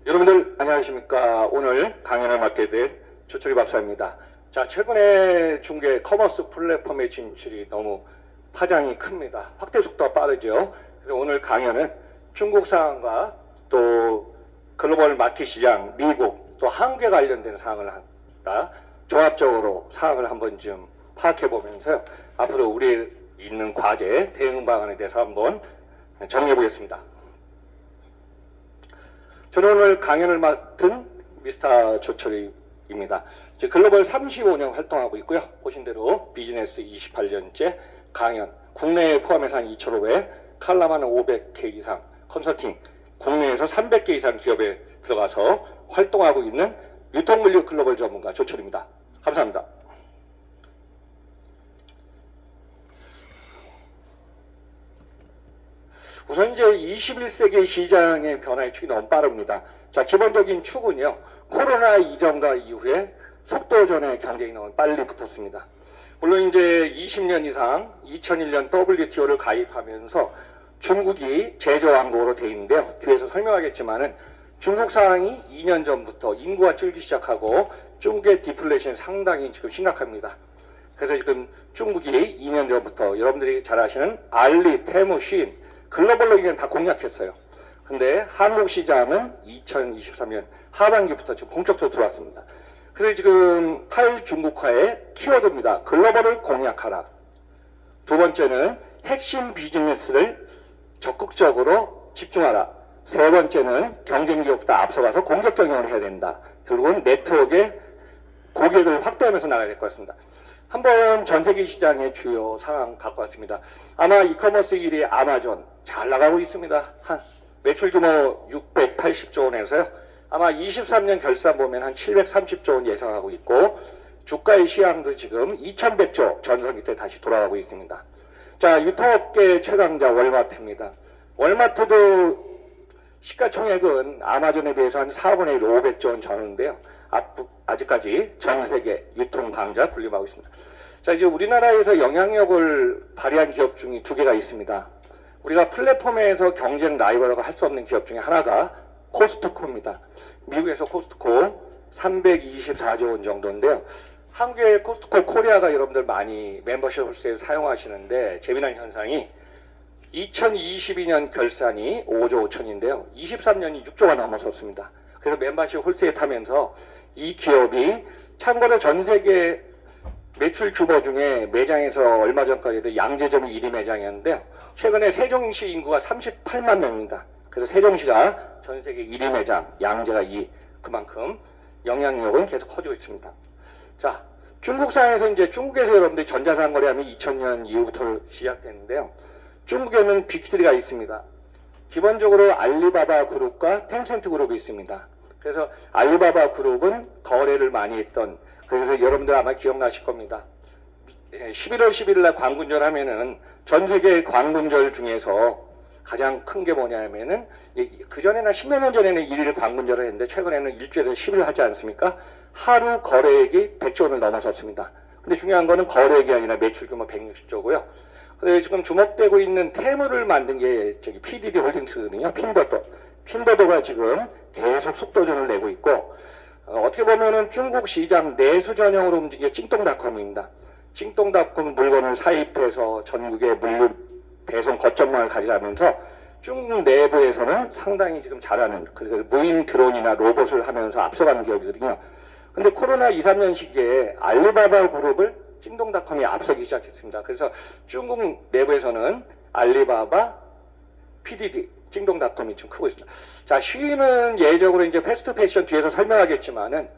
여러분들 안녕하십니까. 오늘 강연을 맡게 된 조철희 박사입니다. 자, 최근에 중개 커머스 플랫폼의 진출이 너무 파장이 큽니다. 확대 속도가 빠르죠. 그래서 오늘 강연은 중국 상황과 또 글로벌 마켓 시장, 미국, 또 한국에 관련된 사항을 한다. 종합적으로 사항을 한번 좀 파악해 보면서 앞으로 우리 있는 과제, 대응 방안에 대해서 한번 정리해 보겠습니다. 저는 오늘 강연을 맡은 미스터 조철희입니다. 글로벌 35년 활동하고 있고요. 보신 대로 비즈니스 28년째, 강연, 국내에 포함해서 한 2,500, 칼럼하는 500개 이상, 컨설팅, 국내에서 300개 이상 기업에 들어가서 활동하고 있는 유통물류 글로벌 전문가 조철희입니다. 감사합니다. 우선 이제 21세기 시장의 변화의 축이 너무 빠릅니다. 자, 기본적인 축은요, 코로나 이전과 이후에 속도전의 경쟁이 너무 빨리 붙었습니다. 물론 이제 20년 이상 2001년 WTO를 가입하면서 중국이 제조왕국으로 돼 있는데요. 뒤에서 설명하겠지만은 중국 상황이 2년 전부터 인구가 줄기 시작하고 중국의 디플레이션 상당히 지금 심각합니다. 그래서 지금 중국이 2년 전부터 여러분들이 잘 아시는 알리, 테무, 쉰 글로벌로 이건 다 공략했어요. 근데 한국 시장은 2023년 하반기부터 지금 본격적으로 들어왔습니다. 그래서 지금 탈중국화의 키워드입니다. 글로벌을 공략하라. 두 번째는 핵심 비즈니스를 적극적으로 집중하라. 세 번째는 경쟁기업보다 앞서가서 공격 경영을 해야 된다. 결국은 네트워크의 고객을 확대하면서 나가야 될 것 같습니다. 한번 전세계 시장의 주요 상황 갖고 왔습니다. 아마 이커머스 1위 아마존 잘 나가고 있습니다. 한 매출 규모 680조 원에서요. 아마 23년 결산 보면 한 730조 원 예상하고 있고 주가의 시향도 지금 2100조 전성기 때 다시 돌아가고 있습니다. 자, 유통업계 최강자 월마트입니다. 월마트도 시가총액은 아마존에 비해서 한 4분의 1, 500조 원 전후인데요. 아직까지 전 세계 유통 강자 군림하고 있습니다. 자, 이제 우리나라에서 영향력을 발휘한 기업 중에 두 개가 있습니다. 우리가 플랫폼에서 경쟁 라이벌과 할 수 없는 기업 중에 하나가 코스트코입니다. 미국에서 코스트코 324조 원 정도인데요. 한국의 코스트코 코리아가 여러분들 많이 멤버십 홀세일 사용하시는데 재미난 현상이 2022년 결산이 5조 5천인데요. 23년이 6조가 넘어섰습니다. 그래서 멤버십 홀세일 타면서 이 기업이 참고로 전 세계 매출 규모 중에 매장에서 얼마 전까지도 양재점이 1위 매장이었는데요. 최근에 세종시 인구가 38만 명입니다. 그래서 세종시가 전 세계 1위 매장, 양재가 2위. 그만큼 영향력은 계속 커지고 있습니다. 자, 중국 상에서 이제 중국에서 여러분들이 전자상 거래하면 2000년 이후부터 시작됐는데요. 중국에는 빅3가 있습니다. 기본적으로 알리바바 그룹과 텐센트 그룹이 있습니다. 그래서 알리바바 그룹은 거래를 많이 했던, 그래서 여러분들 아마 기억나실 겁니다. 11월 11일 날 광군절 하면은 전 세계 광군절 중에서 가장 큰 게 뭐냐면은 그전에는 10몇 년 전에는 1일 광군절을 했는데 최근에는 일주일에서 10일 하지 않습니까? 하루 거래액이 100조 원을 넘어섰습니다. 근데 중요한 거는 거래액이 아니라 매출 규모 160조고요. 지금 주목되고 있는 테무를 만든 게 PDD 홀딩스거든요. 핀더도가 지금 계속 속도전을 내고 있고, 어떻게 보면은 중국 시장 내수 전형으로 움직이는 찡똥닷컴입니다. 찡똥닷컴 물건을 사입해서 전국의 물류 배송 거점망을 가져가면서 중국 내부에서는 상당히 지금 잘하는, 그래서 무인 드론이나 로봇을 하면서 앞서가는 기업이거든요. 근데 코로나 2, 3년 시기에 알리바바 그룹을 찡동닷컴이 앞서기 시작했습니다. 그래서 중국 내부에서는 알리바바, PDD, 찡동닷컴이 좀 크고 있습니다. 자, 쉬는 예적으로 이제 패스트 패션 뒤에서 설명하겠지만은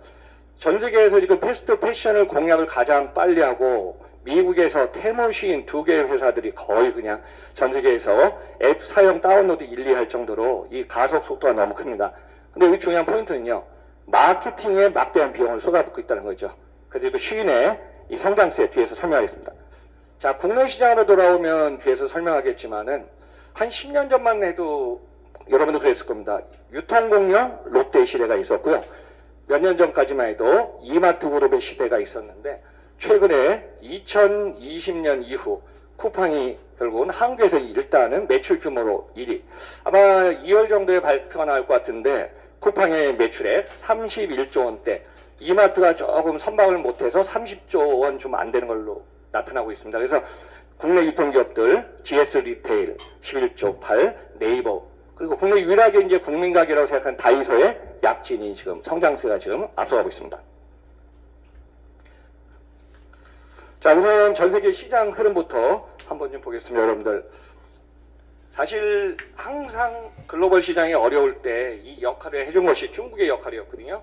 전 세계에서 지금 패스트 패션을 공략을 가장 빨리 하고 미국에서 테무, 쉬인 두 개의 회사들이 거의 그냥 전 세계에서 앱 사용 다운로드 1, 2 할 정도로 이 가속 속도가 너무 큽니다. 근데 여기 중요한 포인트는요, 마케팅에 막대한 비용을 쏟아붓고 있다는 거죠. 그래서 쉬인의 이 성장세 뒤에서 설명하겠습니다. 자, 국내 시장으로 돌아오면 뒤에서 설명하겠지만은 한 10년 전만 해도 여러분도 그랬을 겁니다. 유통공룡 롯데 시대가 있었고요. 몇 년 전까지만 해도 이마트 그룹의 시대가 있었는데 최근에 2020년 이후 쿠팡이 결국은 한국에서 일단은 매출 규모로 1위. 아마 2월 정도에 발표가 나올 것 같은데 쿠팡의 매출액 31조 원대, 이마트가 조금 선방을 못해서 30조 원 좀 안 되는 걸로 나타나고 있습니다. 그래서 국내 유통기업들 GS 리테일 11조 8, 네이버, 그리고 국내 유일하게 이제 국민가게라고 생각하는 다이소의 약진이 지금 성장세가 지금 앞서가고 있습니다. 자, 우선 전 세계 시장 흐름부터 한번 좀 보겠습니다, 여러분들. 사실 항상 글로벌 시장이 어려울 때 이 역할을 해준 것이 중국의 역할이었거든요.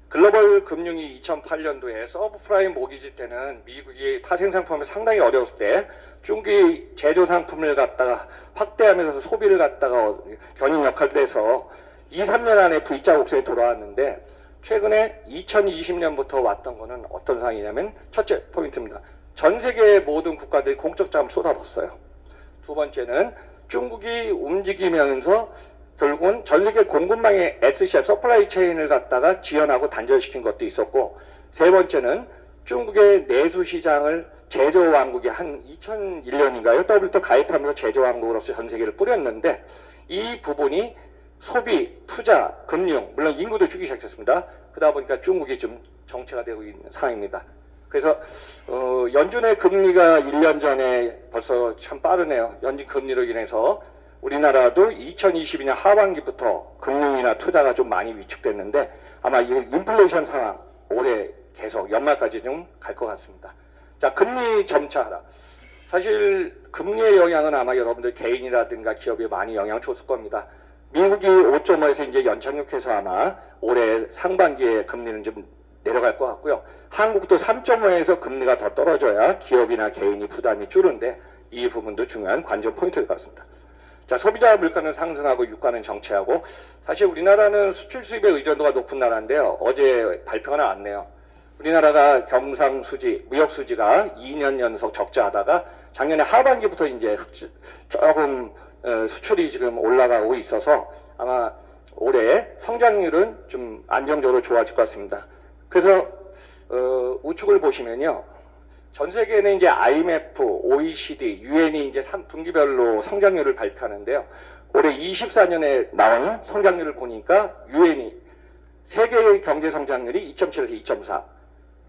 글로벌 금융이 2008년도에 서브프라임 모기지 때는 미국이 파생 상품을 상당히 어려웠을 때 중국이 제조 상품을 갖다가 확대하면서 소비를 갖다가 견인 역할을 해서 2, 3년 안에 V자 곡선에 돌아왔는데, 최근에 2020년부터 왔던 거는 어떤 상황이냐면, 첫째 포인트입니다. 전 세계 모든 국가들이 공적 자금을 쏟아붓어요. 두 번째는 중국이 움직이면서 결국은 전 세계 공급망의 SCR 서플라이 체인을 갖다가 지연하고 단절시킨 것도 있었고, 세 번째는 중국의 내수 시장을 제조 왕국이 한 2001년인가요? WTO 가입하면서 제조 왕국으로서 전 세계를 뿌렸는데, 이 부분이 소비, 투자, 금융, 물론 인구도 주기 시작했습니다. 그러다 보니까 중국이 좀 정체가 되고 있는 상황입니다. 그래서 연준의 금리가 1년 전에 벌써 참 빠르네요. 연준 금리로 인해서 우리나라도 2022년 하반기부터 금융이나 투자가 좀 많이 위축됐는데, 아마 이 인플레이션 상황 올해 계속 연말까지 좀 갈 것 같습니다. 자, 금리 점차 하락. 사실 금리의 영향은 아마 여러분들 개인이라든가 기업에 많이 영향을 줬을 겁니다. 미국이 5.5에서 이제 연착륙해서 아마 올해 상반기에 금리는 좀 내려갈 것 같고요. 한국도 3.5에서 금리가 더 떨어져야 기업이나 개인이 부담이 줄은데, 이 부분도 중요한 관전 포인트일 것 같습니다. 자, 소비자 물가는 상승하고 유가는 정체하고, 사실 우리나라는 수출 수입의 의존도가 높은 나라인데요. 어제 발표가 나왔네요. 우리나라가 경상수지, 무역수지가 2년 연속 적자하다가 작년에 하반기부터 이제 조금 수출이 지금 올라가고 있어서 아마 올해 성장률은 좀 안정적으로 좋아질 것 같습니다. 그래서 우측을 보시면요, 전 세계는 이제 IMF, OECD, UN이 이제 3분기별로 성장률을 발표하는데요. 올해 24년에 나온 성장률을 보니까 UN이 세계 경제 성장률이 2.7에서 2.4,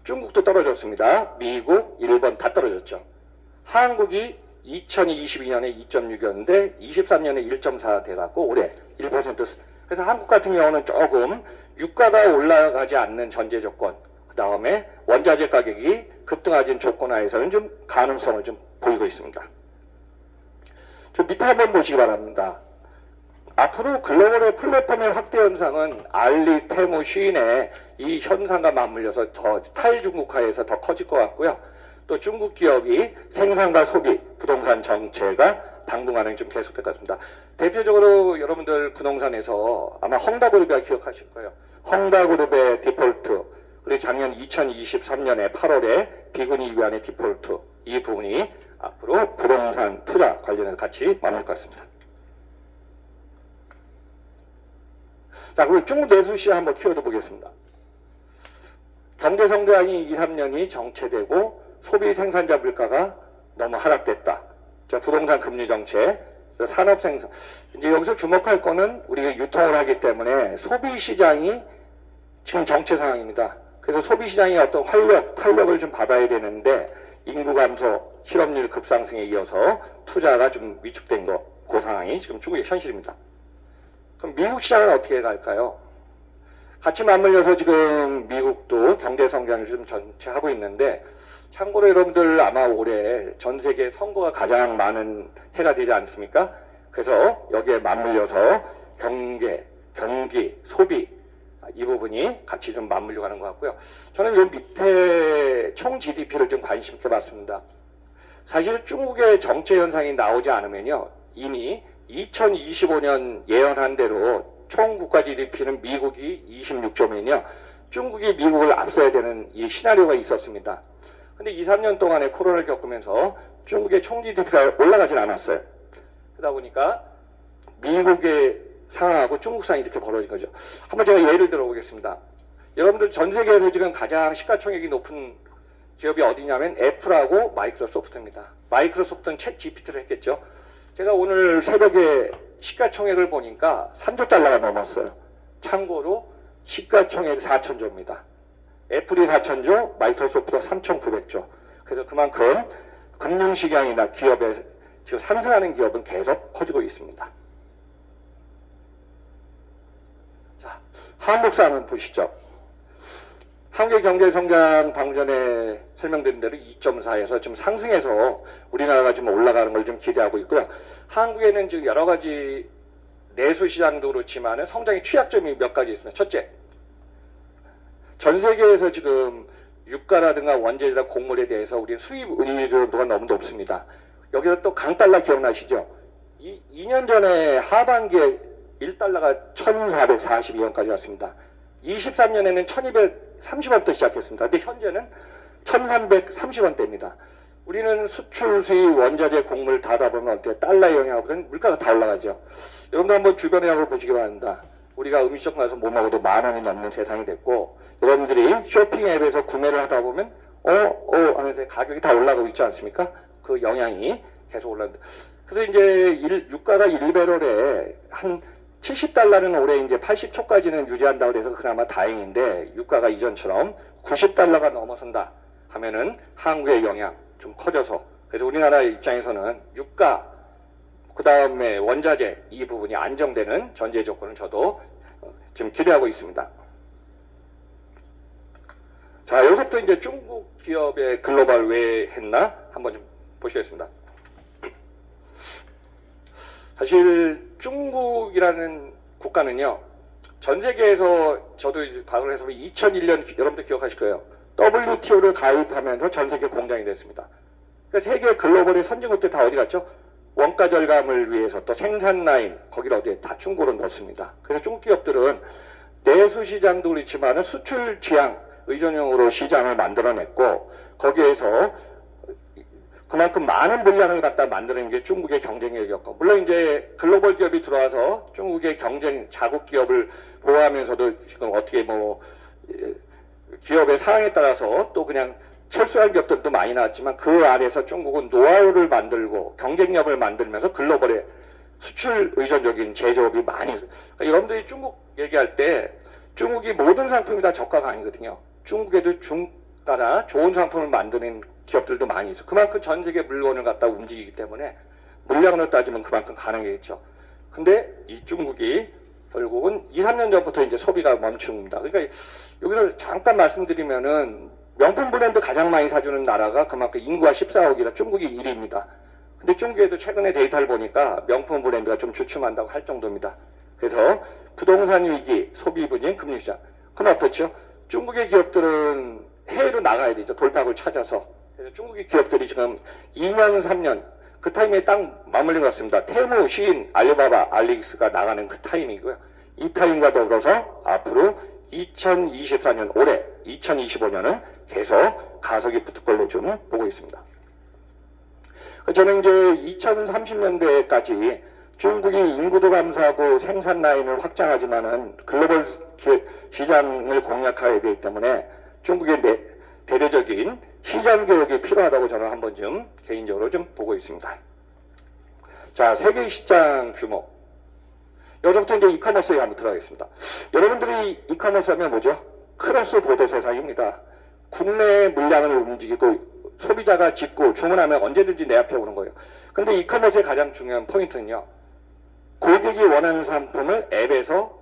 중국도 떨어졌습니다. 미국, 일본 다 떨어졌죠. 한국이 2022년에 2.6이었는데 23년에 1.4 돼갖고 올해 1%. 그래서 한국 같은 경우는 조금 유가가 올라가지 않는 전제 조건, 그 다음에 원자재 가격이 급등하진 조건 하에서는 좀 가능성을 좀 보이고 있습니다. 좀 밑에 한번 보시기 바랍니다. 앞으로 글로벌의 플랫폼의 확대 현상은 알리, 테무, 쉬인의 이 현상과 맞물려서 더 탈중국화에서 더 커질 것 같고요. 또 중국 기업이 생산과 소비, 부동산 정체가 당분간은 좀 계속될 것 같습니다. 대표적으로 여러분들 부동산에서 아마 헝다그룹이 기억하실 거예요. 헝다그룹의 디폴트, 그리고 작년 2023년에 8월에 비구니 위안의 디폴트, 이 부분이 앞으로 부동산 투자 관련해서 같이 맞물 것 같습니다. 자, 그럼 중국 내수 시장 한번 키워드 보겠습니다. 경제 성장이 2, 3년이 정체되고 소비 생산자 물가가 너무 하락됐다. 자, 부동산 금리 정책, 산업 생산. 이제 여기서 주목할 거는 우리가 유통을 하기 때문에 소비 시장이 지금 정체 상황입니다. 그래서 소비 시장이 어떤 탄력을 좀 받아야 되는데, 인구 감소, 실업률 급상승에 이어서 투자가 좀 위축된 그 상황이 지금 중국의 현실입니다. 그럼 미국 시장은 어떻게 갈까요? 같이 맞물려서 지금 미국도 경제 성장을 좀 전체하고 있는데, 참고로 여러분들 아마 올해 전 세계 선거가 가장 많은 해가 되지 않습니까? 그래서 여기에 맞물려서 경기, 소비, 이 부분이 같이 좀 맞물려 가는 것 같고요. 저는 이 밑에 총 GDP를 좀 관심 있게 봤습니다. 사실 중국의 정체 현상이 나오지 않으면요, 이미 2025년 예언한 대로 총 국가 GDP는 미국이 26조면요, 중국이 미국을 앞서야 되는 이 시나리오가 있었습니다. 근데 2, 3년 동안에 코로나를 겪으면서 중국의 총 GDP가 올라가진 않았어요. 그러다 보니까 미국의 상황하고 중국 상황이 이렇게 벌어진 거죠. 한번 제가 예를 들어 보겠습니다. 여러분들 전 세계에서 지금 가장 시가총액이 높은 기업이 어디냐면 애플하고 마이크로소프트입니다. 마이크로소프트는 챗 GPT를 했겠죠. 제가 오늘 새벽에 시가총액을 보니까 3조 달러가 넘었어요. 참고로 시가총액 4천조입니다. 애플이 4천조, 마이크로소프트가 3,900조. 그래서 그만큼 금융시장이나 기업에 지금 상승하는 기업은 계속 커지고 있습니다. 자, 한국사 한번 보시죠. 한국의 경제성장 방금 전에 설명드린 대로 2.4에서 좀 상승해서 우리나라가 좀 올라가는 걸 좀 기대하고 있고요. 한국에는 지금 여러 가지 내수 시장도 그렇지만은 성장의 취약점이 몇 가지 있습니다. 첫째, 전 세계에서 지금 유가라든가 원재료나 곡물에 대해서 우리 수입 의존도가 너무 높습니다. 여기서 또 강달러 기억나시죠? 2년 전에 하반기에 1달러가 1,442원까지 왔습니다. 23년에는 1,230원부터 시작했습니다. 근데 현재는 1,330원대입니다. 우리는 수출, 수입, 원자재, 곡물 다 보면 어때요? 달러 영향으로는 물가가 다 올라가죠. 여러분들 한번 주변에 한번 보시기 바랍니다. 우리가 음식점 가서 뭐 먹어도 10,000원이 넘는 세상이 됐고, 여러분들이 쇼핑 앱에서 구매를 하다 보면 하면서 가격이 다 올라가고 있지 않습니까? 그 영향이 계속 올라갑니다. 그래서 이제 유가가 1배럴에 한 70달러는 올해 이제 80초까지는 유지한다고 해서 그나마 다행인데, 유가가 이전처럼 90달러가 넘어선다 하면은 한국의 영향 좀 커져서, 그래서 우리나라 입장에서는 유가, 그 다음에 원자재 이 부분이 안정되는 전제 조건을 저도 지금 기대하고 있습니다. 자, 여기서부터 이제 중국 기업의 글로벌 왜 했나 한번 좀 보시겠습니다. 사실 중국이라는 국가는요, 전 세계에서 저도 이제 방을 해서 2001년 여러분들 기억하실 거예요. WTO를 가입하면서 전 세계 공장이 됐습니다. 그러니까 세계 글로벌의 선진국들 다 어디 갔죠? 원가 절감을 위해서 또 생산 라인 거기를 어디에 다 중국으로 넣습니다. 그래서 중국 기업들은 내수 시장도 그렇지만은 수출 지향 의존형으로 시장을 만들어냈고, 거기에서 그만큼 많은 물량을 갖다 만드는 게 중국의 경쟁력이었고, 물론 이제 글로벌 기업이 들어와서 중국의 경쟁 자국 기업을 보호하면서도 지금 어떻게 뭐 기업의 상황에 따라서 또 그냥 철수할 기업들도 많이 나왔지만, 그 안에서 중국은 노하우를 만들고 경쟁력을 만들면서 글로벌에 수출 의존적인 제조업이 많이 있어요. 그러니까 여러분들이 중국 얘기할 때 중국이 모든 상품이 다 저가가 아니거든요. 중국에도 중가나 좋은 상품을 만드는 기업들도 많이 있어요. 그만큼 전 세계 물건을 갖다 움직이기 때문에 물량으로 따지면 그만큼 가능했죠. 근데 이 중국이 결국은 2, 3년 전부터 이제 소비가 멈춥니다. 그러니까 여기서 잠깐 말씀드리면은 명품 브랜드 가장 많이 사주는 나라가 그만큼 인구가 14억이라 중국이 1위입니다. 근데 중국에도 최근에 데이터를 보니까 명품 브랜드가 좀 주춤한다고 할 정도입니다. 그래서 부동산 위기, 소비 부진, 금리 시장. 그럼 어떻죠? 중국의 기업들은 해외로 나가야 되죠. 돌파구를 찾아서. 그래서 중국의 기업들이 지금 2년, 3년 그 타이밍에 딱 맞물린 것 같습니다. 테무, 시인, 알리바바, 알리익스가 나가는 그 타이밍이고요. 이 타이밍과 더불어서 앞으로 2024년 올해 2025년은 계속 가속이 붙을 걸로 좀 보고 있습니다. 저는 이제 2030년대까지 중국이 인구도 감소하고 생산 라인을 확장하지만은 글로벌 시장을 공략해야 되기 때문에 중국의 대대적인 시장 개혁이 필요하다고 저는 한번 좀 개인적으로 좀 보고 있습니다. 자, 세계 시장 규모. 여기서부터 이제 이커머스에 한번 들어가겠습니다. 여러분들이 이커머스 하면 뭐죠? 크로스 보도 세상입니다. 국내 물량을 움직이고 소비자가 짓고 주문하면 언제든지 내 앞에 오는 거예요. 근데 이커머스의 가장 중요한 포인트는요, 고객이 원하는 상품을 앱에서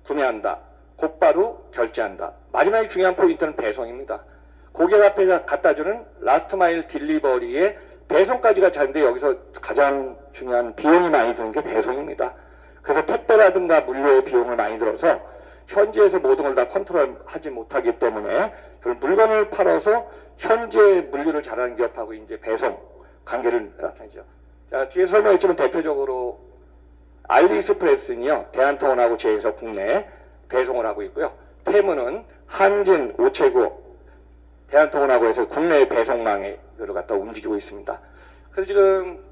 구매한다. 곧바로 결제한다. 마지막에 중요한 포인트는 배송입니다. 고객 앞에 갖다주는 라스트 마일 딜리버리의 배송까지가 잘인데, 여기서 가장 중요한 비용이 많이 드는 게 배송입니다. 그래서 택배라든가 물류의 비용을 많이 들어서 현지에서 모든 걸 다 컨트롤하지 못하기 때문에 물건을 팔아서 현재 물류를 잘하는 기업하고 이제 배송 관계를 나타내죠. 자, 뒤에 설명했지만 대표적으로 알리익스프레스는요, 대한통운하고 제휴해서 국내 배송을 하고 있고요. 테무는 한진, 우체국, 대한통운하고 해서 국내 배송망을 갖다 움직이고 있습니다. 그래서 지금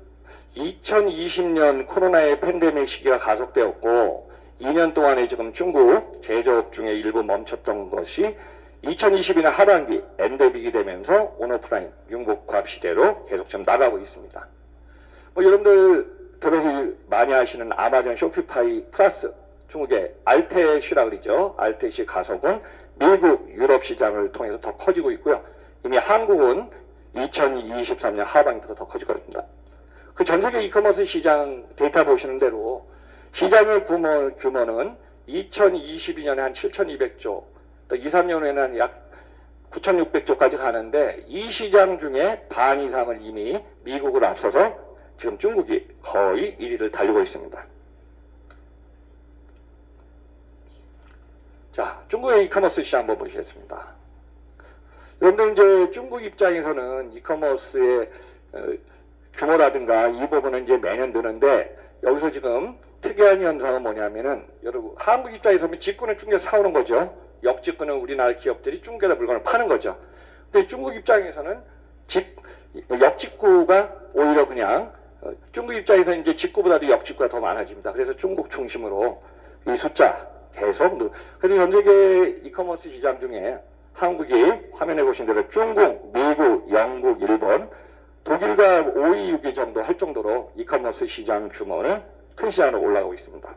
2020년 코로나의 팬데믹 시기가 가속되었고, 2년 동안에 지금 중국 제조업 중에 일부 멈췄던 것이 2022년 하반기 엔데믹이 되면서 온오프라인 융복합 시대로 계속 좀 나가고 있습니다. 뭐 여러분들 들어서 많이 하시는 아마존, 쇼피파이 플러스 중국의 알테시라 그러죠. 알테시 가속은 미국, 유럽 시장을 통해서 더 커지고 있고요. 이미 한국은 2023년 하반기부터 더 커질 겁니다. 그 전 세계 이커머스 시장 데이터 보시는 대로 시장의 규모는 2022년에 한 7,200조, 또 2, 3년 후에는 약 9,600조까지 가는데 이 시장 중에 반 이상을 이미 미국을 앞서서 지금 중국이 거의 1위를 달리고 있습니다. 자, 중국의 이커머스 시장 한번 보시겠습니다. 여러분들 이제 중국 입장에서는 이커머스의 규모라든가 이 부분은 이제 매년 느는데 여기서 지금 특이한 현상은 뭐냐면은 여러분 한국 입장에서는 직구는 중국에서 사오는 거죠. 역직구는 우리나라 기업들이 중국에다 물건을 파는 거죠. 근데 중국 입장에서는 역직구가 오히려 그냥 중국 입장에서 이제 직구보다도 역직구가 더 많아집니다. 그래서 중국 중심으로 이 숫자 계속 그래서 전 세계 이커머스 시장 중에 한국이 화면에 보신 대로 중국, 미국, 영국, 일본, 독일과 5위, 6위 정도 할 정도로 이커머스 시장 규모는 큰 시장으로 올라가고 있습니다.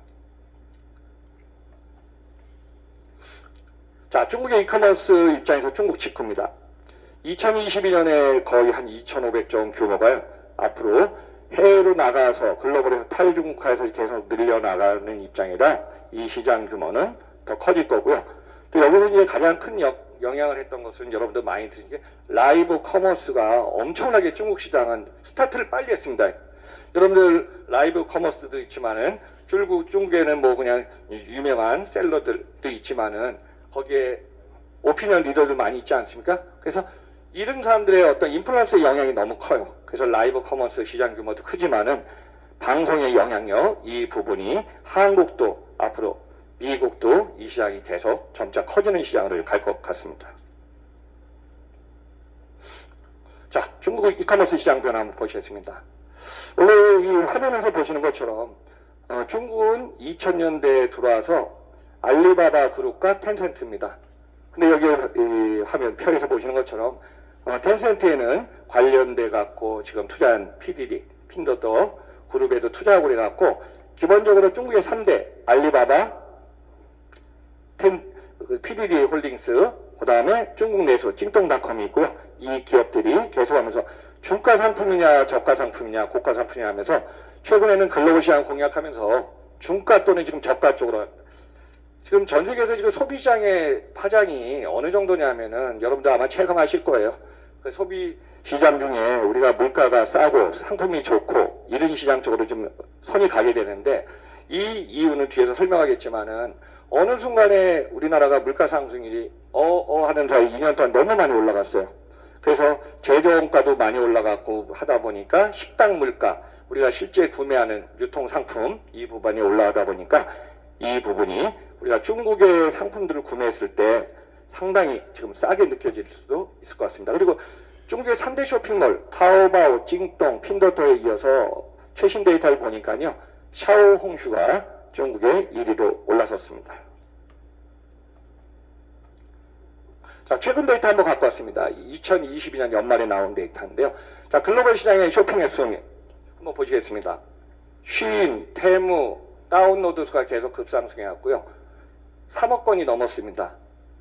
자, 중국의 이커머스 입장에서 중국 직구입니다. 2022년에 거의 한 2,500조 규모가요. 앞으로 해외로 나가서 글로벌에서 탈중국화에서 계속 늘려나가는 입장이라 이 시장 규모는 더 커질 거고요. 또 여기서 이제 가장 큰 영향을 했던 것은 여러분들 많이 드신 게 라이브 커머스가 엄청나게 중국 시장은 스타트를 빨리 했습니다. 여러분들 라이브 커머스도 있지만은 중국에는 뭐 그냥 유명한 셀러들도 있지만은 거기에 오피니언 리더들 많이 있지 않습니까? 그래서 이런 사람들의 어떤 인플루언스의 영향이 너무 커요. 그래서 라이브 커머스 시장 규모도 크지만은 방송의 영향력 이 부분이 한국도 앞으로 미국도 이 시장이 계속 점차 커지는 시장으로 갈 것 같습니다. 자, 중국 이커머스 시장 변화 한번 보시겠습니다. 원래 이 화면에서 보시는 것처럼 중국은 2000년대에 들어와서 알리바바 그룹과 텐센트입니다. 근데 여기 이 화면 표에서 보시는 것처럼 텐센트에는 관련돼 갖고 지금 투자한 PDD, 핀더더 그룹에도 투자하고 그래 갖고 기본적으로 중국의 3대 알리바바, PDD 홀딩스, 그 다음에 중국 내수 찡동닷컴이 있고요. 이 기업들이 계속하면서 중가 상품이냐 저가 상품이냐 고가 상품이냐 하면서 최근에는 글로벌 시장 공략하면서 중가 또는 지금 저가 쪽으로 지금 전 세계에서 지금 소비 시장의 파장이 어느 정도냐면은 여러분들 아마 체감하실 거예요. 그 소비 시장 중에 우리가 물가가 싸고 상품이 좋고 이런 시장 쪽으로 좀 손이 가게 되는데 이 이유는 뒤에서 설명하겠지만은 어느 순간에 우리나라가 물가 상승률이 하는 사이 2년 동안 너무 많이 올라갔어요. 그래서 제조원가도 많이 올라갔고 하다 보니까 식당 물가, 우리가 실제 구매하는 유통 상품 이 부분이 올라가다 보니까 이 부분이 우리가 중국의 상품들을 구매했을 때 상당히 지금 싸게 느껴질 수도 있을 것 같습니다. 그리고 중국의 3대 쇼핑몰 타오바오, 찡동, 핀더터에 이어서 최신 데이터를 보니까요. 샤오홍슈가 중국의 1위로 올라섰습니다. 자, 최근 데이터 한번 갖고 왔습니다. 2022년 연말에 나온 데이터인데요. 자, 글로벌 시장의 쇼핑 앱 순위 한번 보시겠습니다. 쉬인, 테무, 다운로드 수가 계속 급상승해왔고요. 3억 건이 넘었습니다.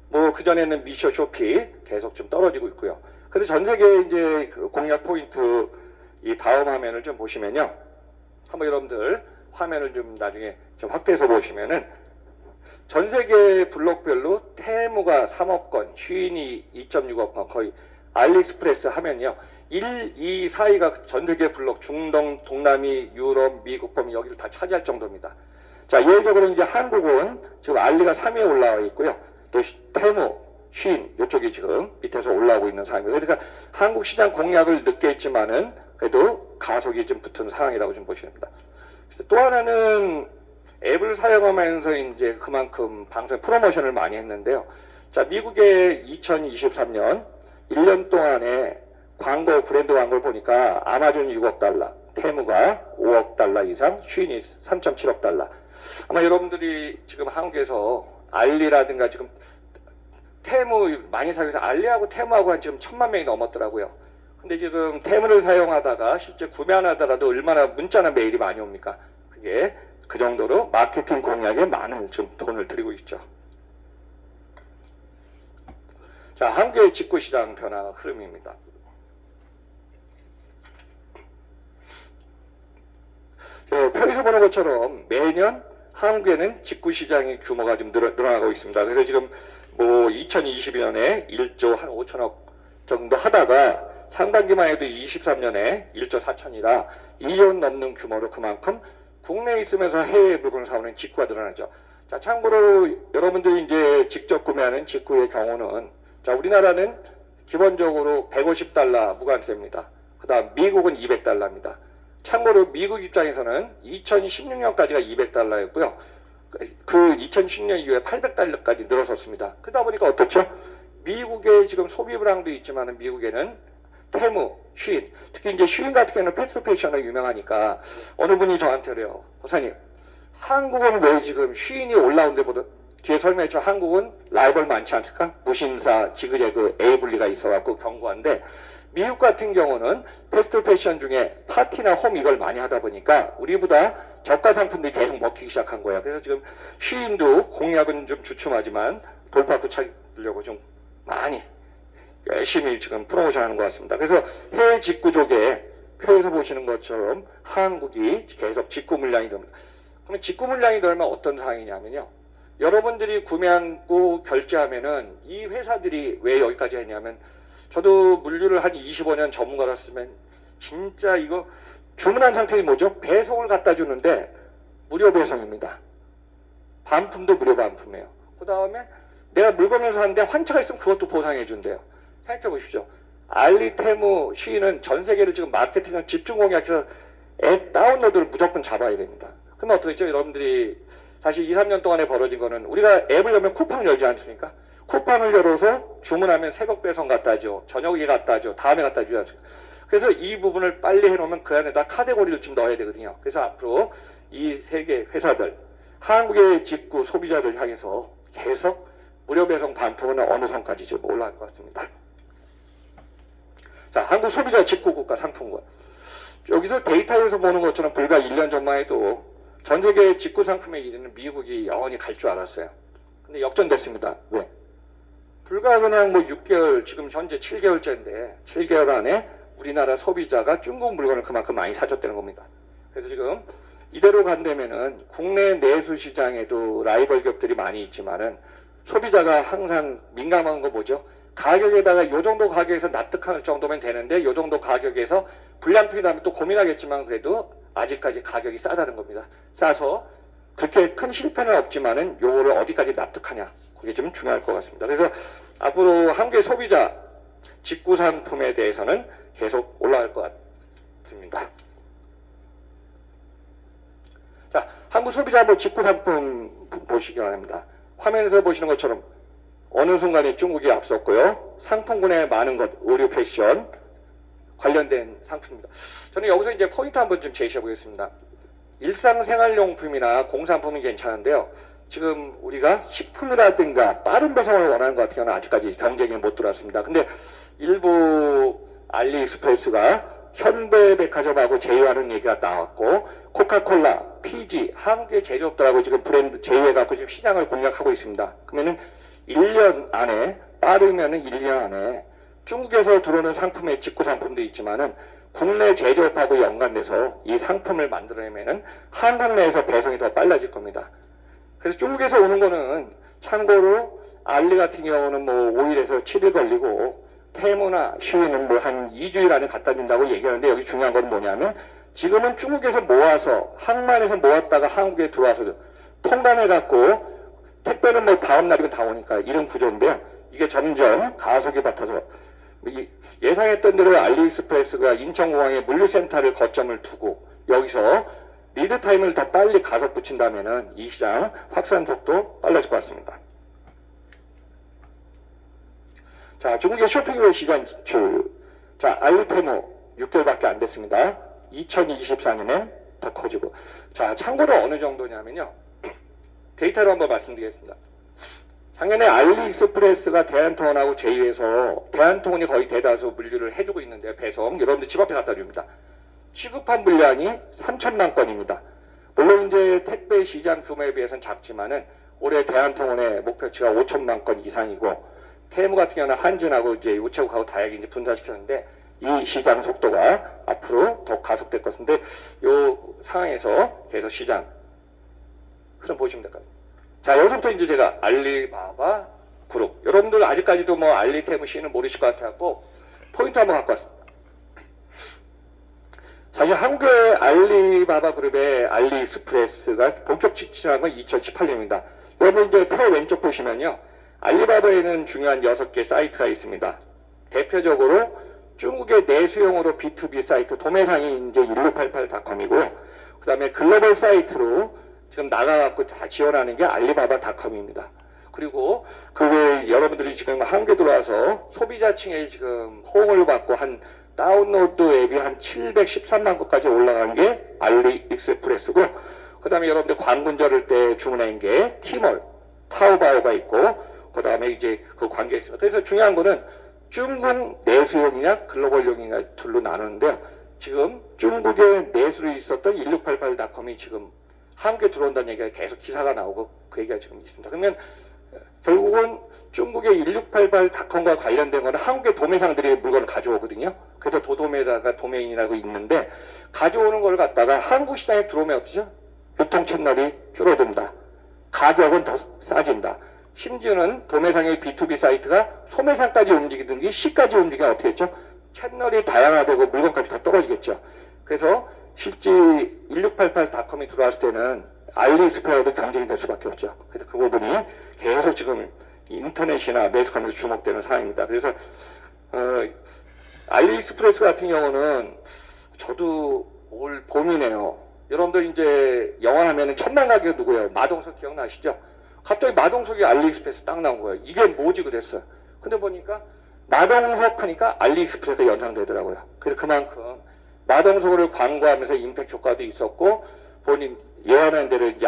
뭐 그전에는 미쇼 쇼피 계속 좀 떨어지고 있고요. 그래서 전 세계 이제 그 공략 포인트 이 다음 화면을 좀 보시면요. 한번 여러분들 화면을 좀 나중에 좀 확대해서 보시면은 전 세계 블록별로 테무가 3억 건, 쉬인이 2.6억 건, 거의 알리익스프레스 하면요. 1, 2, 4위가 전 세계 블록, 중동, 동남미, 유럽, 미국 범위 여기를 다 차지할 정도입니다. 자, 예외적으로 이제 한국은 지금 알리가 3위에 올라와 있고요. 또 테무, 쉬인 이쪽이 지금 밑에서 올라오고 있는 상황입니다. 그러니까 한국 시장 공략을 늦게 했지만은 그래도 가속이 좀 붙은 상황이라고 좀 보시면 됩니다. 또 하나는 앱을 사용하면서 이제 그만큼 방송 프로모션을 많이 했는데요. 자, 미국의 2023년 1년 동안에 광고, 브랜드 광고를 보니까 아마존이 6억 달러, 테무가 5억 달러 이상, 쉬인이 3.7억 달러. 아마 여러분들이 지금 한국에서 알리라든가 지금 테무 많이 사용해서 알리하고 테무하고 한 지금 1000만 명이 넘었더라고요. 근데 지금 테무를 사용하다가 실제 구매 안 하더라도 얼마나 문자나 메일이 많이 옵니까? 그게 그 정도로 마케팅 공약에 많은 좀 돈을 들이고 있죠. 자, 한국의 직구시장 변화 흐름입니다. 표에서 보는 것처럼 매년 한국에는 직구시장의 규모가 좀 늘어나고 있습니다. 그래서 지금 뭐 2022년에 1조 한 5천억 정도 하다가 상반기만 해도 23년에 1조 4천이라 2조 넘는 규모로 그만큼 국내에 있으면서 해외 물건을 사오는 직구가 늘어나죠. 자, 참고로 여러분들이 이제 직접 구매하는 직구의 경우는 자, 우리나라는 기본적으로 150달러 무관세입니다. 그 다음 미국은 200달러입니다. 참고로 미국 입장에서는 2016년까지가 200달러였고요. 그 2010년 이후에 800달러까지 늘어섰습니다. 그러다 보니까 어떻죠? 미국에 지금 소비 브랜드 있지만 미국에는 테무, 쉬인, 특히 이제 쉬인 같은 경우는 패스트 패션으로 유명하니까 어느 분이 저한테 그래요. 목사님, 한국은 왜 지금 쉬인이 올라온 데보다 뒤에 설명했죠. 한국은 라이벌 많지 않습니까? 무신사, 지그재그, 에이블리가 있어갖고 견고한데 미국 같은 경우는 패스트 패션 중에 파티나 홈 이걸 많이 하다 보니까 우리보다 저가 상품들이 계속 먹히기 시작한 거예요. 그래서 지금 쉬인도 공약은 좀 주춤하지만 돌파구 찾으려고 좀 많이 열심히 지금 프로모션하는 것 같습니다. 그래서 해외 직구 쪽에 표에서 보시는 것처럼 한국이 계속 직구 물량이 늘습니다. 그러면 직구 물량이 늘면 어떤 상황이냐면요. 여러분들이 구매하고 결제하면은 이 회사들이 왜 여기까지 했냐면 저도 물류를 한 25년 전문가였으면 진짜 이거 주문한 상태이 뭐죠? 배송을 갖다 주는데 무료 배송입니다. 반품도 무료 반품이에요. 그 다음에 내가 물건을 사는데 환차가 있으면 그것도 보상해 준대요. 생각해 보십시오. 알리, 테무, 쉬인은 전 세계를 지금 마케팅을 집중 공략해서 앱 다운로드를 무조건 잡아야 됩니다. 그러면 어떻게 했죠? 여러분들이 사실 2, 3년 동안에 벌어진 거는 우리가 앱을 열면 쿠팡 열지 않습니까? 쿠팡을 열어서 주문하면 새벽 배송 갖다 줘, 저녁에 갖다 줘, 다음에 갖다 주지 않습니까? 그래서 이 부분을 빨리 해놓으면 그 안에다 카테고리를 좀 넣어야 되거든요. 그래서 앞으로 이 세계 회사들, 한국의 직구 소비자들 향해서 계속 무료 배송 반품은 어느 선까지 좀 올라갈 것 같습니다. 자, 한국 소비자 직구 국가 상품권. 여기서 데이터에서 보는 것처럼 불과 1년 전만 해도 전 세계 직구 상품의 1위는 미국이 영원히 갈 줄 알았어요. 근데 역전됐습니다. 왜? 불과 그냥 뭐 6개월, 지금 현재 7개월째인데 7개월 안에 우리나라 소비자가 중국 물건을 그만큼 많이 사줬다는 겁니다. 그래서 지금 이대로 간다면은 국내 내수 시장에도 라이벌 기업들이 많이 있지만은 소비자가 항상 민감한 거 뭐죠? 가격에다가 요 정도 가격에서 납득할 정도면 되는데 요 정도 가격에서 불량품이 나면 또 고민하겠지만 그래도 아직까지 가격이 싸다는 겁니다. 싸서 그렇게 큰 실패는 없지만은 요거를 어디까지 납득하냐. 그게 좀 중요할 것 같습니다. 그래서 앞으로 한국의 소비자 직구 상품에 대해서는 계속 올라갈 것 같습니다. 자, 한국 소비자 뭐 직구 상품 보시기 바랍니다. 화면에서 보시는 것처럼 어느 순간에 중국이 앞섰고요. 상품군에 많은 것, 의류 패션 관련된 상품입니다. 저는 여기서 이제 포인트 한번 좀 제시해 보겠습니다. 일상생활용품이나 공산품은 괜찮은데요. 지금 우리가 식품이라든가 빠른 배송을 원하는 것 같은 경우는 아직까지 경쟁에 못 들어왔습니다. 근데 일부 알리익스프레스가 현대백화점하고 제휴하는 얘기가 나왔고 코카콜라, PG, 한국의 제조업들하고 지금 브랜드 제휴해갖고 지금 시장을 공략하고 있습니다. 그러면은 1년 안에, 빠르면은 1년 안에 중국에서 들어오는 상품의 직구 상품도 있지만은 국내 제조업하고 연관돼서 이 상품을 만들어내면은 한국 내에서 배송이 더 빨라질 겁니다. 그래서 중국에서 오는 거는 참고로 알리 같은 경우는 뭐 5일에서 7일 걸리고 테무나 쉬인은 뭐 한 2주일 안에 갖다 준다고 얘기하는데 여기 중요한 건 뭐냐면 지금은 중국에서 모아서 항만에서 모았다가 한국에 들어와서 통관해갖고 택배는 뭐 다음 날이면 다 오니까 이런 구조인데요. 이게 점점 가속이 받쳐서 예상했던 대로 알리익스프레스가 인천공항에 물류센터를 거점을 두고 여기서 리드타임을 더 빨리 가속 붙인다면은 이 시장 확산 속도 빨라질 것 같습니다. 자, 중국의 쇼핑몰 시장 진출. 자, 알리테무 6개월밖에 안 됐습니다. 2024년엔 더 커지고. 자, 참고로 어느 정도냐면요. 데이터로 한번 말씀드리겠습니다. 작년에 알리익스프레스가 대한통운하고 제휴해서 대한통운이 거의 대다수 물류를 해주고 있는데 배송 여러분들 집 앞에 갖다 줍니다. 취급한 물량이 3천만 건입니다. 물론 이제 택배 시장 규모에 비해서는 작지만은 올해 대한통운의 목표치가 5천만 건 이상이고, 테무 같은 경우는 한진하고 이제 우체국하고 다양하게 이제 분산시켰는데, 이 시장 속도가 앞으로 더 가속될 것인데, 이 상황에서 계속 시장 흐름 보시면 될 것 같아요. 자, 여기서부터 이제 제가 알리바바 그룹, 여러분들 아직까지도 뭐 알리테무 씨는 모르실 것 같아갖고 포인트 한번 갖고 왔습니다. 사실 한국의 알리바바 그룹의 알리익스프레스가 본격 진출한 건 2018년입니다. 여러분 이제 표 왼쪽 보시면요, 알리바바에는 중요한 6개 사이트가 있습니다. 대표적으로 중국의 내수용으로 B2B 사이트 도매상이 이제 1688.com이고요. 그 다음에 글로벌 사이트로 지금 나가갖고 다 지원하는 게 알리바바닷컴입니다. 그리고 그 외에 여러분들이 지금 한국에 들어와서 소비자층에 지금 호응을 받고 한 다운로드 앱이 한 713만 건까지 올라간 게 알리익스프레스고, 그 다음에 여러분들 광분절을 때 주문한 게 티몰, 타오바오가 있고, 그 다음에 이제 그 관계가 있습니다. 그래서 중요한 거는 중국 내수용이냐 글로벌용이냐 둘로 나누는데요. 지금 중국의 내수로 있었던 1688.com이 지금 한국에 들어온다는 얘기가 계속 기사가 나오고 그 얘기가 지금 있습니다. 그러면 결국은 중국의 1688.com과 관련된 거는 한국의 도매상들이 물건을 가져오거든요. 그래서 도도매다가 도메인이라고 있는데, 가져오는 걸 갖다가 한국 시장에 들어오면 어떻죠? 유통 채널이 줄어든다. 가격은 더 싸진다. 심지어는 도매상의 B2B 사이트가 소매상까지 움직이든지 C까지 움직이면 어떻게 했죠? 채널이 다양화되고 물건값이 더 떨어지겠죠. 그래서 실제 1688.com이 들어왔을 때는 알리익스프레스도 경쟁이 될 수밖에 없죠. 그래서 그 부분이 계속 지금 인터넷이나 매스컴에서 주목되는 사항입니다. 그래서 알리익스프레스 같은 경우는 저도 올 봄이네요. 여러분들 이제 영화 하면은 천만 가게 누구예요? 마동석 기억나시죠? 갑자기 마동석이 알리익스프레스 딱 나온 거예요. 이게 뭐지 그랬어요. 근데 보니까 마동석 하니까 알리익스프레스가 연상되더라고요. 그래서 그만큼 마동석을 광고하면서 임팩트 효과도 있었고, 본인 예언한 대로 이제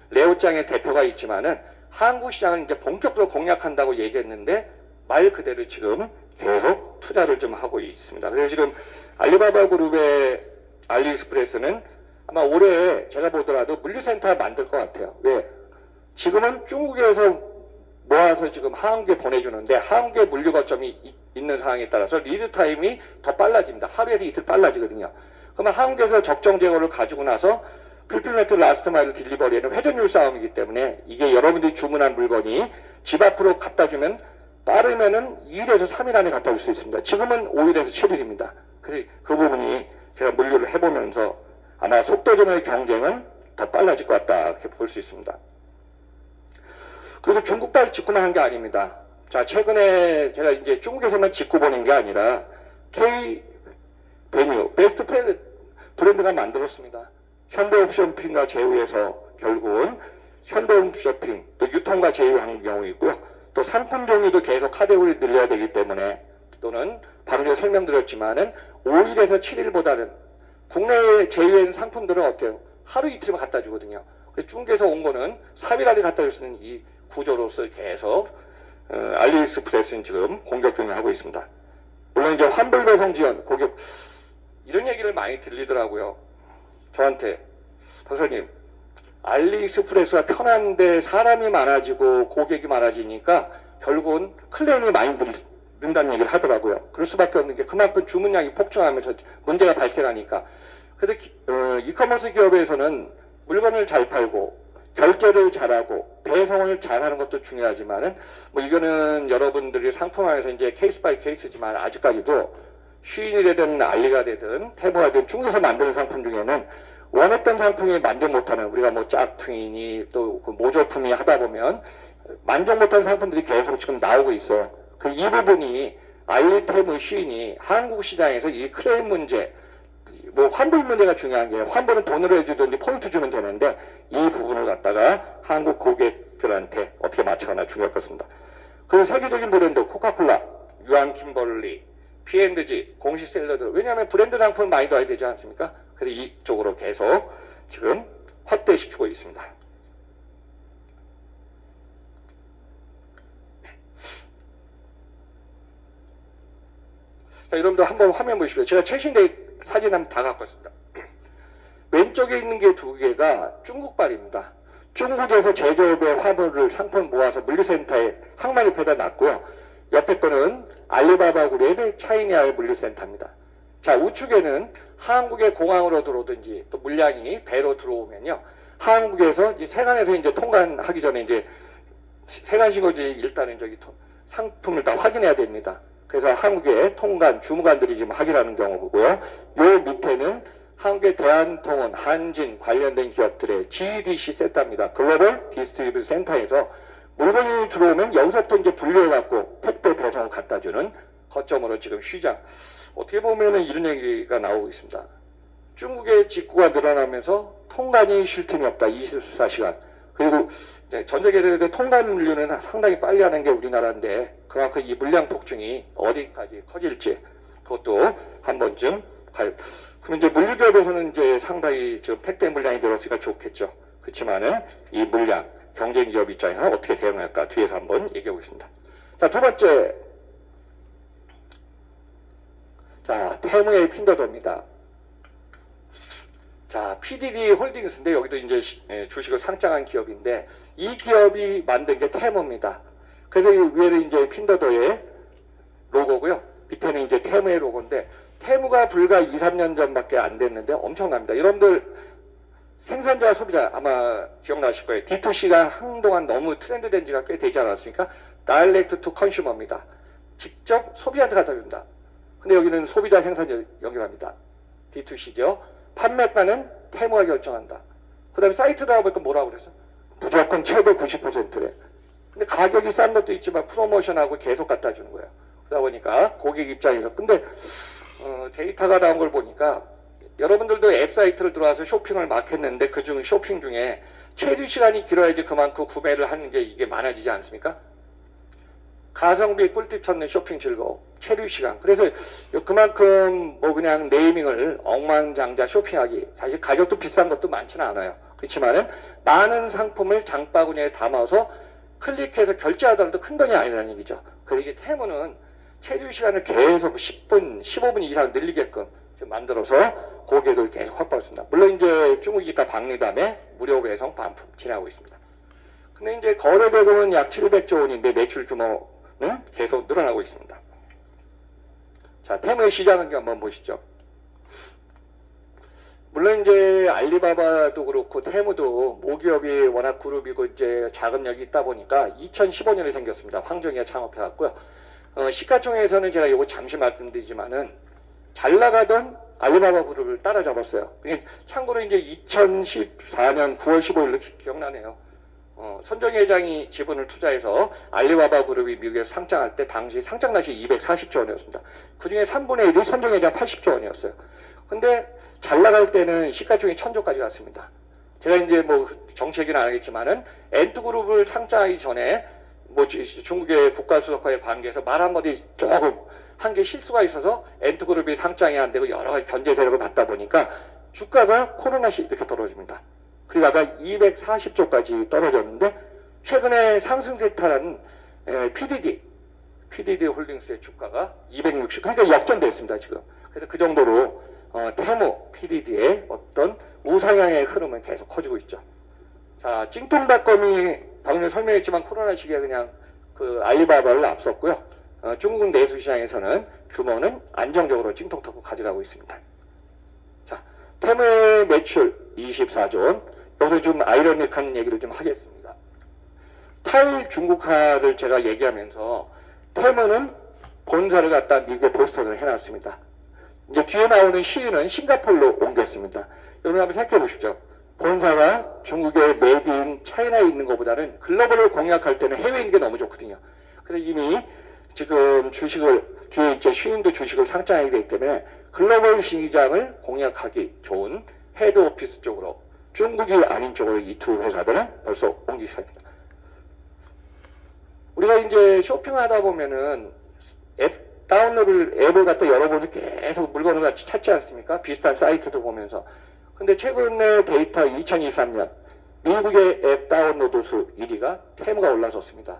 레오짱의 대표가 있지만은 한국 시장을 이제 본격적으로 공략한다고 얘기했는데 말 그대로 지금 계속 투자를 좀 하고 있습니다. 그래서 지금 알리바바 그룹의 알리익스프레스는 아마 올해 제가 보더라도 물류센터 만들 것 같아요. 왜? 지금은 중국에서 모아서 지금 한국에 보내주는데 한국에 물류 거점이 있는 상황에 따라서 리드 타임이 더 빨라집니다. 하루에서 이틀 빨라지거든요. 그러면 한국에서 적정 재고를 가지고 나서 풀필멘트 라스트 마일 딜리버리에는 회전율 싸움이기 때문에 이게 여러분들이 주문한 물건이 집 앞으로 갖다 주면 빠르면은 2일에서 3일 안에 갖다 줄 수 있습니다. 지금은 5일에서 7일입니다. 그래서 그 부분이 제가 물류를 해보면서 아마 속도전의 경쟁은 더 빨라질 것 같다 이렇게 볼 수 있습니다. 그리고 중국발 직구만 한 게 아닙니다. 자, 최근에 제가 이제 중국에서만 직구 보낸 게 아니라 K-베뉴 베스트 브랜드가 만들었습니다. 현대홈쇼핑과 제휴해서 결국은 현대홈쇼핑 또 유통과 제휴하는 경우 있고요. 또 상품 종류도 계속 카테고리 늘려야 되기 때문에, 또는 방금 전에 설명드렸지만은 5일에서 7일보다는 국내에 제휴한 상품들은 어때요? 하루 이틀만 갖다 주거든요. 그래서 중국에서 온 거는 3일 안에 갖다 줄 수 있는 이 구조로서 계속 알리익스프레스는 지금 공격 경영하고 있습니다. 물론 이제 환불 배송 지원, 고객 이런 얘기를 많이 들리더라고요. 저한테 박사님, 알리익스프레스가 편한데 사람이 많아지고 고객이 많아지니까 결국은 클레임이 많이 는다는 얘기를 하더라고요. 그럴 수밖에 없는 게 그만큼 주문량이 폭증하면서 문제가 발생하니까. 그래서 이커머스 기업에서는 물건을 잘 팔고 결제를 잘하고 배송을 잘하는 것도 중요하지만은 뭐 이거는 여러분들이 상품화에서 이제 케이스 바이 케이스지만, 아직까지도 쉬인이 되든 알리가 되든 테무가 되든 중국에서 만드는 상품 중에는 원했던 상품이 만족 못하는, 우리가 뭐 짝퉁이니 또 그 모조품이 하다 보면 만족 못하는 상품들이 계속 지금 나오고 있어요. 그 이 부분이 알리테무 쉬인이 한국 시장에서 이 클레임 문제, 뭐 환불 문제가 중요한 게, 환불은 돈으로 해주든지 포인트 주면 되는데 이 부분을 갖다가 한국 고객들한테 어떻게 맞춰가나 중요할 것 같습니다. 그 세계적인 브랜드 코카콜라, 유한 킴벌리, P&G, 공식 셀러들, 왜냐하면 브랜드 상품 많이 넣어야 되지 않습니까? 그래서 이쪽으로 계속 지금 확대시키고 있습니다. 자, 여러분들 한번 화면 보시고요. 제가 최신 사진 한번 다 갖고 왔습니다. 왼쪽에 있는 게 두 개가 중국발입니다. 중국에서 제조업의 화물을 상품을 모아서 물류센터에 항만입에다 놨고요. 옆에 거는 알리바바 그룹의 차이니아의 물류센터입니다. 자, 우측에는 한국의 공항으로 들어오든지 또 물량이 배로 들어오면요. 한국에서 이 세관에서 이제 통관하기 전에 이제 세관신고지 일단은 저기 상품을 다 확인해야 됩니다. 그래서 한국의 통관, 주무관들이 지금 확인하는 경우고요. 요 밑에는 한국의 대한통운, 한진 관련된 기업들의 GDC 센터입니다. 글로벌 디스트리뷰 센터에서 물건이 들어오면 여기서부터 이제 분류해갖고 택배 배송을 갖다 주는 거점으로 지금 시장. 어떻게 보면은 이런 얘기가 나오고 있습니다. 중국의 직구가 늘어나면서 통관이 쉴 틈이 없다. 24시간. 그리고 전 세계적으로 통관 물류는 상당히 빨리 하는 게 우리나라인데 그만큼 이 물량 폭증이 어디까지 커질지 그것도 한 번쯤 그럼 이제 물류기업에서는 이제 상당히 지금 택배 물량이 늘었으니까 좋겠죠. 그렇지만은 이 물량 경쟁기업 입장에서 어떻게 대응할까 뒤에서 한번 얘기해 보겠습니다. 자, 두 번째. 자, 테무의 핀더더입니다. 자, PDD 홀딩스인데 여기도 이제 주식을 상장한 기업인데 이 기업이 만든 게 테무입니다. 그래서 위에는 이제 핀더더의 로고고요. 밑에는 이제 테무의 로고인데 테무가 불과 2, 3년 전밖에 안 됐는데 엄청납니다. 여러분들 생산자, 소비자 아마 기억나실 거예요. D2C가 한동안 너무 트렌드된 지가 꽤 되지 않았습니까? 다이렉트 투 컨슈머입니다. 직접 소비자한테 갖다 준다. 근데 여기는 소비자 생산 연결합니다. D2C죠. 판매가는 테무가 결정한다. 그 다음에 사이트 들어가보니까 뭐라고 그랬어? 무조건 최대 90%래. 근데 가격이 싼 것도 있지만 프로모션하고 계속 갖다 주는 거예요. 그러다 보니까 고객 입장에서. 근데 데이터가 나온 걸 보니까 여러분들도 앱 사이트를 들어와서 쇼핑을 막 했는데 그중 쇼핑 중에 체류 시간이 길어야지 그만큼 구매를 하는 게 이게 많아지지 않습니까? 가성비 꿀팁 찾는 쇼핑 즐거움, 체류 시간. 그래서 그만큼 뭐 그냥 네이밍을 억만장자 쇼핑하기. 사실 가격도 비싼 것도 많지는 않아요. 그렇지만은 많은 상품을 장바구니에 담아서 클릭해서 결제하더라도 큰 돈이 아니라는 얘기죠. 그래서 이게 테무는 체류 시간을 계속 10분, 15분 이상 늘리게끔 만들어서 고객을 계속 확보했습니다. 물론 이제 중국이 다 박리담에 무료 배송 반품 진행하고 있습니다. 근데 이제 거래 대금은 약 700조 원인데 매출 규모는 계속 늘어나고 있습니다. 자, 테무의 시장은 한번 보시죠. 물론 이제 알리바바도 그렇고 테무도 모기업이 워낙 그룹이고 이제 자금력이 있다 보니까 2015년에 생겼습니다. 황정희가 창업해왔고요. 시가총액에서는 제가 이거 잠시 말씀드리지만은 잘 나가던 알리바바 그룹을 따라잡았어요. 참고로 이제 2014년 9월 15일로 기억나네요. 손정희 회장이 지분을 투자해서 알리바바 그룹이 미국에서 상장할 때 당시 상장날이 240조 원이었습니다. 그 중에 3분의 1이 손정희 회장 80조 원이었어요. 근데 잘 나갈 때는 시가총액 1000조까지 갔습니다. 제가 이제 뭐 정치 얘기는 안 하겠지만은 엔투그룹을 상장하기 전에 뭐 중국의 국가수석과의 관계에서 말 한마디 조금 한 게 실수가 있어서 엔투그룹이 상장이 안 되고 여러 가지 견제 세력을 받다 보니까 주가가 코로나시 이렇게 떨어집니다. 그러다가 240조까지 떨어졌는데 최근에 상승세 타는 PDD 홀딩스의 주가가 260, 그러니까 역전됐습니다 지금. 그래서 그 정도로 테무 PDD의 어떤 우상향의 흐름은 계속 커지고 있죠. 자, 찡통닷컴이 방금 설명했지만 코로나 시기에 그냥 그 알리바바를 앞섰고요. 중국 내수 시장에서는 규모는 안정적으로 찡통타고 가져가고 있습니다. 자, 테무의 매출 24조 원. 여기서 좀 아이러닉한 얘기를 좀 하겠습니다. 탈중국화를 제가 얘기하면서 테무는 본사를 갖다 미국에 보스턴을 해놨습니다. 이제 뒤에 나오는 시위는 싱가포르로 옮겼습니다. 여러분 한번 생각해 보십시오. 본사가 중국의 메이드 인 차이나에 있는 것보다는 글로벌을 공략할 때는 해외에 있는 게 너무 좋거든요. 그래서 이미 지금 주식을 뒤에 이제 쉬운도 주식을 상장하게 되기 때문에 글로벌 시장을 공략하기 좋은 헤드 오피스 쪽으로 중국이 아닌 쪽으로 이 두 회사들은 벌써 옮기기 시작합니다. 우리가 이제 쇼핑하다 보면은 앱을 갖다 열어보면서 계속 물건을 같이 찾지 않습니까? 비슷한 사이트도 보면서. 근데 최근에 데이터 2023년 미국의 앱 다운로드 수 1위가 테무가 올라섰습니다.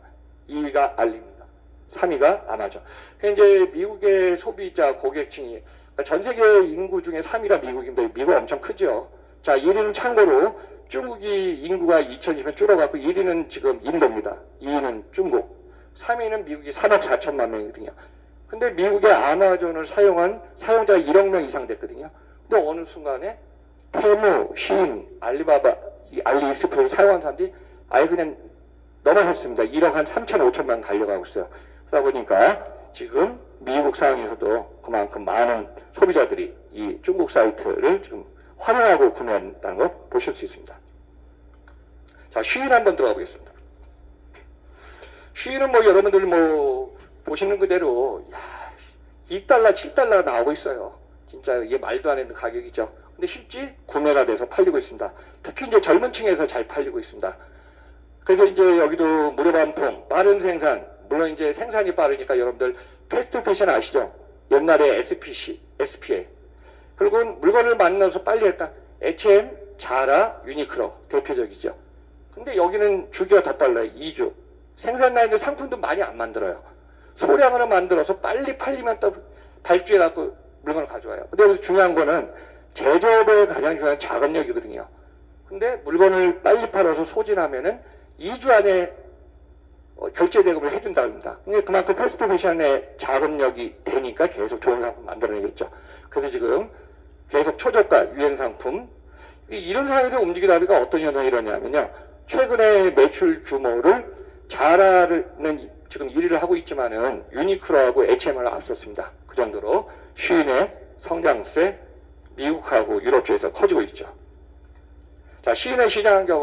2위가 알리입니다. 3위가 아마존. 이제 미국의 소비자 고객층이 그러니까 전 세계 인구 중에 3위가 미국인데 미국 엄청 크죠. 자, 1위는 참고로 중국이 인구가 2020년 줄어갖고 1위는 지금 인도입니다. 2위는 중국, 3위는 미국이 3억 4천만 명이거든요. 근데 미국의 아마존을 사용한 사용자가 1억 명 이상 됐거든요. 근데 어느 순간에 테무, 시인, 알리바바, 알리익스프레스 사용한 사람들이 아예 그냥 넘어섰습니다. 1억 한 3천 5천만 달려가고 있어요. 그러다 보니까 지금 미국 상황에서도 그만큼 많은 소비자들이 이 중국 사이트를 지금 환영하고 구매한다는 걸 보실 수 있습니다. 자, 쉬인 한번 들어가 보겠습니다. 쉬인은 뭐 여러분들 뭐 보시는 그대로 2달러, 7달러 나오고 있어요. 진짜 이게 말도 안 되는 가격이죠. 근데 실제 구매가 돼서 팔리고 있습니다. 특히 이제 젊은 층에서 잘 팔리고 있습니다. 그래서 이제 여기도 무료 반품, 빠른 생산, 물론 이제 생산이 빠르니까 여러분들 패스트 패션 아시죠? 옛날에 SPC, SPA. 그리고 물건을 만나서 빨리 했다. H&M, 자라, 유니크로 대표적이죠. 근데 여기는 주기가 더 빨라요. 2주. 생산 라인의 상품도 많이 안 만들어요. 소량으로 만들어서 빨리 팔리면 또 발주해 갖고 물건을 가져와요. 근데 여기서 중요한 거는 제조업의 가장 중요한 작업력이거든요. 근데 물건을 빨리 팔아서 소진하면은 2주 안에 결제 대금을 해준다 합니다. 근데 그만큼 패스트 패션의 작업력이 되니까 계속 좋은 상품 만들어내겠죠. 그래서 지금 계속 초저가 유행 상품 이런 상황에서 움직이다 보니까 어떤 현상이 일어나냐면요. 최근에 매출 규모를 자라는 지금 1위를 하고 있지만은 유니크로하고 H&M을 앞섰습니다. 그 정도로 쉬인의 성장세 미국하고 유럽 쪽에서 커지고 있죠. 자, 쉬인의 시장 경우